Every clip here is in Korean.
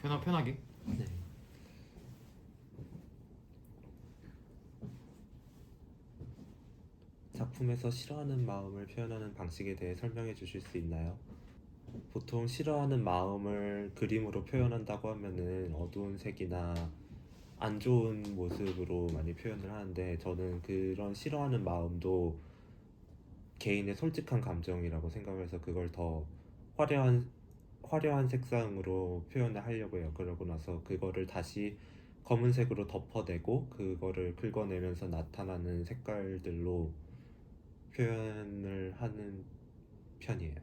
편하게. 네. 작품에서 싫어하는 마음을 표현하는 방식에 대해 설명해 주실 수 있나요? 보통 싫어하는 마음을 그림으로 표현한다고 하면은 어두운 색이나 안 좋은 모습으로 많이 표현을 하는데, 저는 그런 싫어하는 마음도 개인의 솔직한 감정이라고 생각해서 그걸 더 화려한 화려한 색상으로 표현을 하려고 해요. 그러고 나서 그거를 다시 검은색으로 덮어내고 그거를 긁어내면서 나타나는 색깔들로 표현을 하는 편이에요.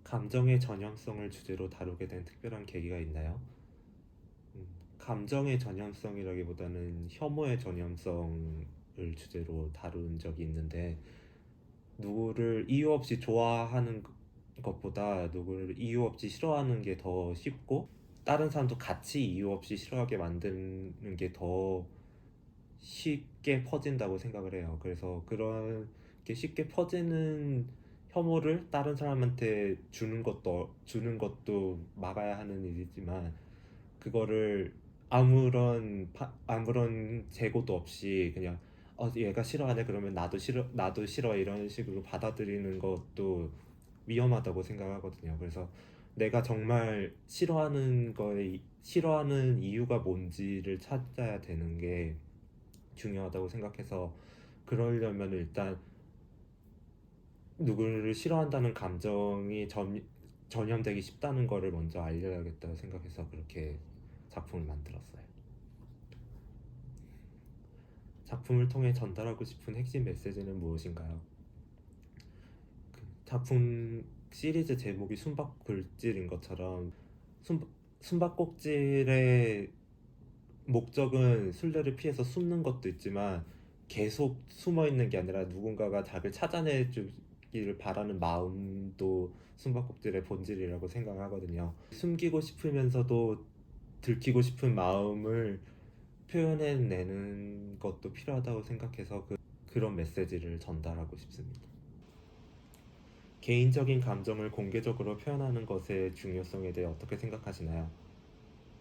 감정의 전염성을 주제로 다루게 된 특별한 계기가 있나요? 감정의 전염성이라기보다는 혐오의 전염성을 주제로 다룬 적이 있는데, 누구를 이유 없이 좋아하는 것보다 누구를 이유 없이 싫어하는 게 더 쉽고, 다른 사람도 같이 이유 없이 싫어하게 만드는 게 더 쉽게 퍼진다고 생각을 해요. 그래서 그렇게 쉽게 퍼지는 혐오를 다른 사람한테 주는 것도 막아야 하는 일이지만, 그거를 아무런 재고도 없이 그냥 얘가 싫어하네 그러면 나도 싫어 이런 식으로 받아들이는 것도 위험하다고 생각하거든요. 그래서 내가 정말 싫어하는 이유가 뭔지를 찾아야 되는 게 중요하다고 생각해서, 그러려면 일단 누구를 싫어한다는 감정이 전염되기 쉽다는 거를 먼저 알려야겠다고 생각해서 그렇게 작품을 만들었어요. 작품을 통해 전달하고 싶은 핵심 메시지는 무엇인가요? 작품 시리즈 제목이 숨바꼭질인 것처럼 숨, 숨바꼭질의 목적은 술래를 피해서 숨는 것도 있지만, 계속 숨어 있는 게 아니라 누군가가 자기를 찾아내 주기를 바라는 마음도 숨바꼭질의 본질이라고 생각하거든요. 숨기고 싶으면서도 들키고 싶은 마음을 표현해내는 것도 필요하다고 생각해서 그런 메시지를 전달하고 싶습니다. 개인적인 감정을 공개적으로 표현하는 것의 중요성에 대해 어떻게 생각하시나요?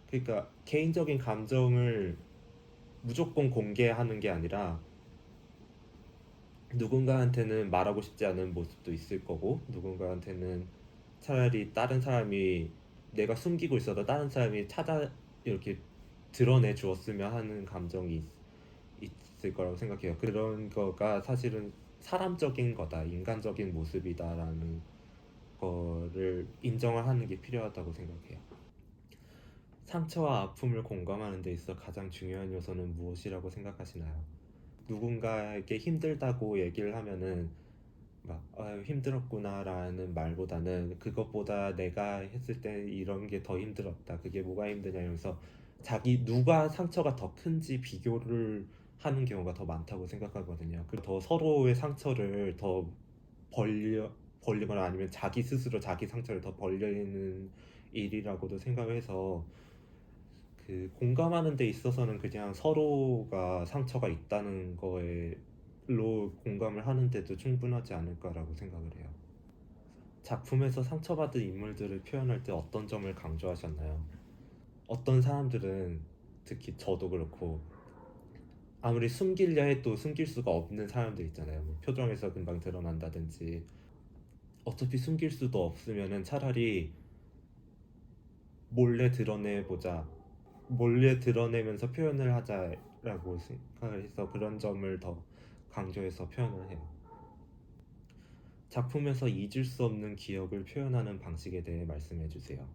그러니까 개인적인 감정을 무조건 공개하는 게 아니라, 누군가한테는 말하고 싶지 않은 모습도 있을 거고, 누군가한테는 차라리 다른 사람이 내가 숨기고 있어도 다른 사람이 찾아 이렇게 드러내 주었으면 하는 감정이 있을 거라고 생각해요. 그런 거가 사실은 사람적인 거다, 인간적인 모습이다라는 거를 인정을 하는 게 필요하다고 생각해요. 상처와 아픔을 공감하는 데 있어 가장 중요한 요소는 무엇이라고 생각하시나요? 누군가에게 힘들다고 얘기를 하면은 막 아유 힘들었구나라는 말보다는, 그것보다 내가 했을 때 이런 게 더 힘들었다, 그게 뭐가 힘드냐 이러면서 누가 상처가 더 큰지 비교를 하는 경우가 더 많다고 생각하거든요. 그리고 더 서로의 상처를 더 벌리거나 아니면 자기 스스로 자기 상처를 더 벌리는 일이라고도 생각해서, 공감하는 데 있어서는 그냥 서로가 상처가 있다는 거에로 공감을 하는데도 충분하지 않을까라고 생각을 해요. 작품에서 상처받은 인물들을 표현할 때 어떤 점을 강조하셨나요? 어떤 사람들은, 특히 저도 그렇고, 아무리 숨기려 해도 숨길 수가 없는 사람들 있잖아요. 뭐 표정에서 금방 드러난다든지. 어차피 숨길 수도 없으면은 차라리 몰래 드러내보자, 몰래 드러내면서 표현을 하자라고 생각을 해서 그런 점을 더 강조해서 표현을 해요. 작품에서 잊을 수 없는 기억을 표현하는 방식에 대해 말씀해 주세요.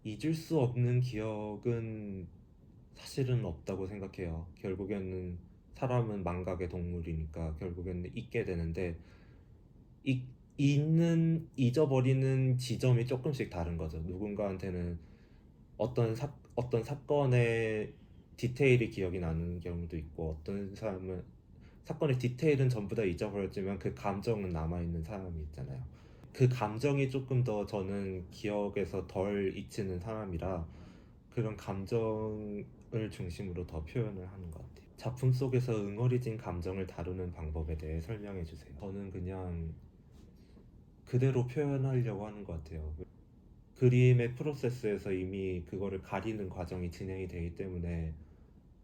잊을 수 없는 기억은 사실은 없다고 생각해요. 결국에는 사람은 망각의 동물이니까 결국에는 잊게 되는데, 잊, 잊어버리는 지점이 조금씩 다른 거죠. 누군가한테는 어떤 사건의 디테일이 기억이 나는 경우도 있고, 어떤 사람은 사건의 디테일은 전부 다 잊어버렸지만 그 감정은 남아있는 사람이 있잖아요. 그 감정이 조금 더 저는 기억에서 덜 잊히는 사람이라, 그런 감정을 중심으로 더 표현을 하는 것 같아요. 작품 속에서 응어리진 감정을 다루는 방법에 대해 설명해 주세요. 저는 그냥 그대로 표현하려고 하는 것 같아요. 그림의 프로세스에서 이미 그거를 가리는 과정이 진행이 되기 때문에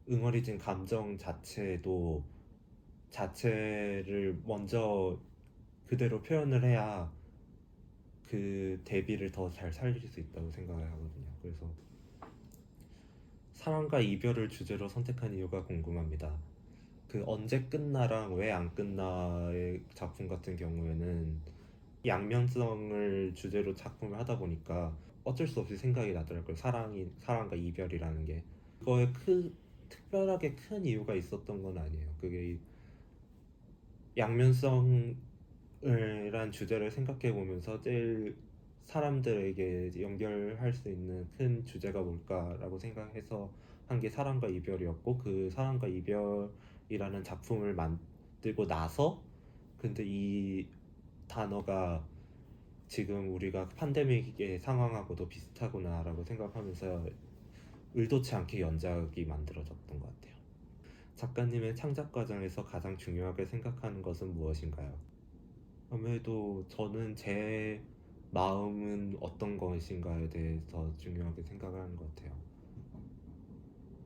응어리진 감정 자체도 자체를 먼저 그대로 표현을 해야 그 대비를 더 잘 살릴 수 있다고 생각을 하거든요. 그래서 사랑과 이별을 주제로 선택한 이유가 궁금합니다. 그 언제 끝나랑 왜 안 끝나의 작품 같은 경우에는 양면성을 주제로 작품을 하다 보니까 어쩔 수 없이 생각이 나더라고요. 사랑과 이별이라는 게. 그거에 특별하게 큰 이유가 있었던 건 아니에요. 그게 양면성이란 주제를 생각해 보면서 제일 사람들에게 연결할 수 있는 큰 주제가 뭘까라고 생각해서 한 게 사랑과 이별이었고, 그 사랑과 이별이라는 작품을 만들고 나서 근데 이 단어가 지금 우리가 팬데믹의 상황하고도 비슷하구나라고 생각하면서 의도치 않게 연작이 만들어졌던 것 같아요. 작가님의 창작 과정에서 가장 중요하게 생각하는 것은 무엇인가요? 아무래도 저는 제 마음은 어떤 것인가에 대해서 중요하게 생각을 하는 것 같아요.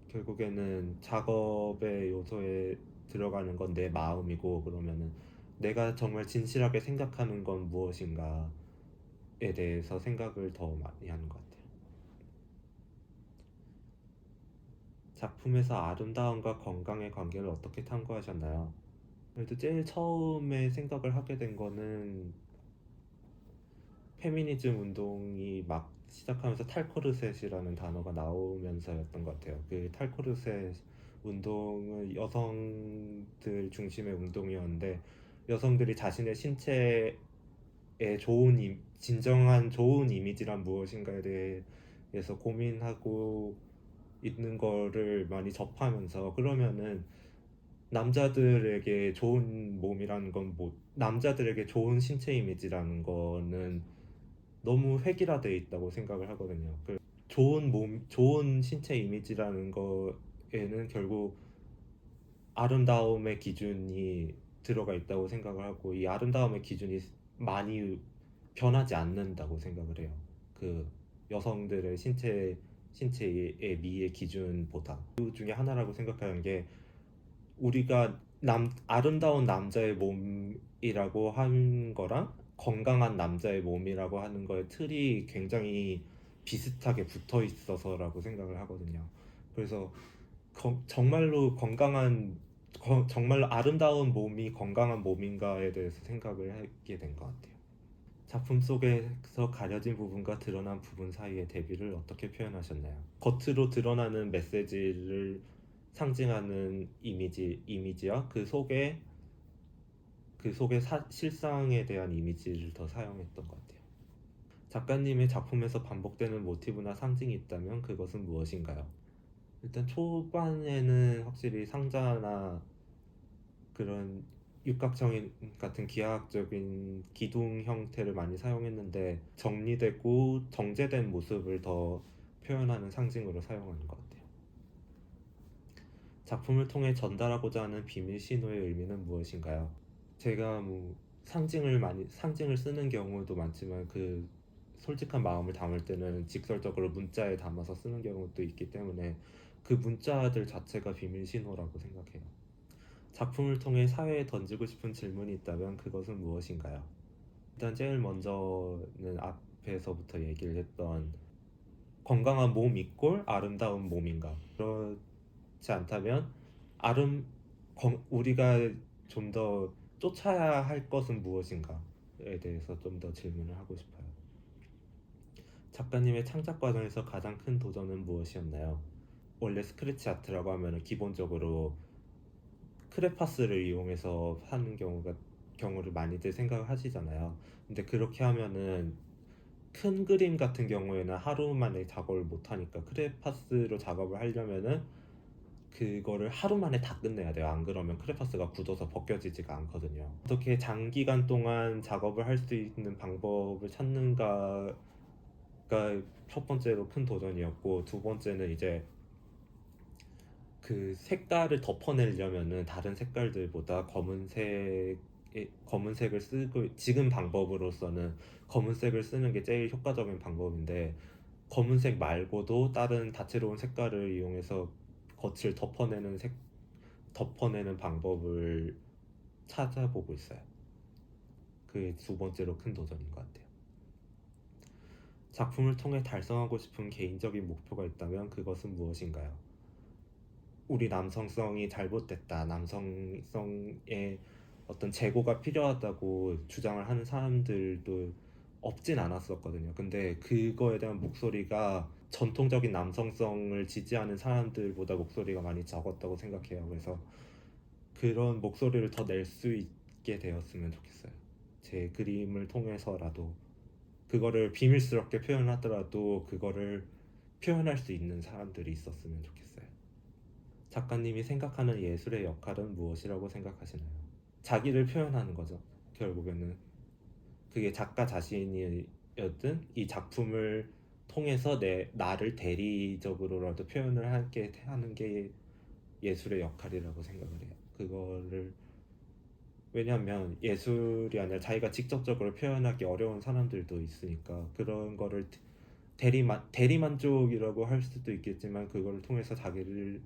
결국에는 작업의 요소에 들어가는 건 내 마음이고, 그러면은 내가 정말 진실하게 생각하는 건 무엇인가에 대해서 생각을 더 많이 하는 것 같아요. 작품에서 아름다움과 건강의 관계를 어떻게 탐구하셨나요? 그래도 제일 처음에 생각을 하게 된 거는 페미니즘 운동이 막 시작하면서 탈코르셋이라는 단어가 나오면서였던 것 같아요. 그 탈코르셋 운동은 여성들 중심의 운동이었는데, 여성들이 자신의 신체에 진정한 좋은 이미지란 무엇인가에 대해서 고민하고 있는 거를 많이 접하면서, 그러면은 남자들에게 좋은 몸이라는 건 남자들에게 좋은 신체 이미지라는 거는 너무 획일화되어 있다고 생각을 하거든요. 좋은 신체 이미지라는 거에는 결국 아름다움의 기준이 들어가 있다고 생각을 하고, 이 아름다움의 기준이 많이 변하지 않는다고 생각을 해요. 그 여성들의 신체의 미의 기준보다. 그 중에 하나라고 생각하는 게, 우리가 아름다운 남자의 몸이라고 하는 거랑 건강한 남자의 몸이라고 하는 거의 틀이 굉장히 비슷하게 붙어 있어서라고 생각을 하거든요. 그래서 정말로 정말로 아름다운 몸이 건강한 몸인가에 대해서 생각을 하게 된 것 같아요. 작품 속에서 가려진 부분과 드러난 부분 사이의 대비를 어떻게 표현하셨나요? 겉으로 드러나는 메시지를 상징하는 이미지와 그 속에 실상에 대한 이미지를 더 사용했던 것 같아요. 작가님의 작품에서 반복되는 모티브나 상징이 있다면 그것은 무엇인가요? 일단 초반에는 확실히 상자나 그런 육각형인 같은 기하학적인 기둥 형태를 많이 사용했는데, 정리되고 정제된 모습을 더 표현하는 상징으로 사용하는 것 같아요. 작품을 통해 전달하고자 하는 비밀 신호의 의미는 무엇인가요? 제가 상징을 쓰는 경우도 많지만, 그 솔직한 마음을 담을 때는 직설적으로 문자에 담아서 쓰는 경우도 있기 때문에 그 문자들 자체가 비밀 신호라고 생각해요. 작품을 통해 사회에 던지고 싶은 질문이 있다면 그것은 무엇인가요? 일단 제일 먼저는 앞에서부터 얘기를 했던, 건강한 몸 이꼴 아름다운 몸인가? 그렇지 않다면 우리가 좀 더 쫓아야 할 것은 무엇인가에 대해서 좀 더 질문을 하고 싶어요. 작가님의 창작 과정에서 가장 큰 도전은 무엇이었나요? 원래 스크래치 아트라고 하면 기본적으로 크레파스를 이용해서 하는 경우를 많이들 생각을 하시잖아요. 근데 그렇게 하면은 큰 그림 같은 경우에는 하루 만에 작업을 못 하니까, 크레파스로 작업을 하려면은 그거를 하루 만에 다 끝내야 돼요. 안 그러면 크레파스가 굳어서 벗겨지지가 않거든요. 어떻게 장기간 동안 작업을 할 수 있는 방법을 찾는가가 첫 번째로 큰 도전이었고, 두 번째는 이제 그 색깔을 덮어내려면은 다른 색깔들보다 검은색 검은색을 쓰고 지금 방법으로서는 검은색을 쓰는 게 제일 효과적인 방법인데 검은색 말고도 다른 다채로운 색깔을 이용해서 겉을 덮어내는 방법을 찾아보고 있어요. 그게 두 번째로 큰 도전인 것 같아요. 작품을 통해 달성하고 싶은 개인적인 목표가 있다면 그것은 무엇인가요? 우리 남성성이 잘못됐다. 남성성의 어떤 재고가 필요하다고 주장을 하는 사람들도 없진 않았었거든요. 근데 그거에 대한 목소리가 전통적인 남성성을 지지하는 사람들보다 목소리가 많이 적었다고 생각해요. 그래서 그런 목소리를 더 낼 수 있게 되었으면 좋겠어요. 제 그림을 통해서라도 그거를 비밀스럽게 표현하더라도 그거를 표현할 수 있는 사람들이 있었으면 좋겠어요. 작가님이 생각하는 예술의 역할은 무엇이라고 생각하시나요? 자기를 표현하는 거죠. 결국에는 그게 작가 자신이었든 이 작품을 통해서 나를 대리적으로라도 표현을 하는 게 예술의 역할이라고 생각을 해요. 그거를 왜냐하면 예술이 아니라 자기가 직접적으로 표현하기 어려운 사람들도 있으니까 그런 거를 대리만족이라고 할 수도 있겠지만 그걸 통해서 자기를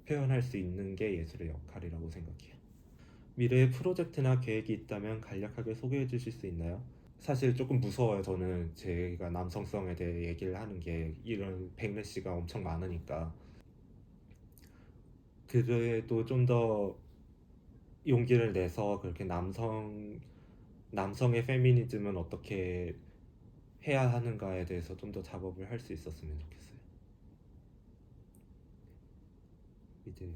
표현할 수 있는 게 예술의 역할이라고 생각해요. 미래의 프로젝트나 계획이 있다면 간략하게 소개해 주실 수 있나요? 사실 조금 무서워요. 저는 제가 남성성에 대해 얘기를 하는 게 이런 백래시가 엄청 많으니까. 그래도 좀 더 용기를 내서 그렇게 남성의 페미니즘은 어떻게 해야 하는가에 대해서 좀 더 작업을 할 수 있었으면 좋겠어요. 이제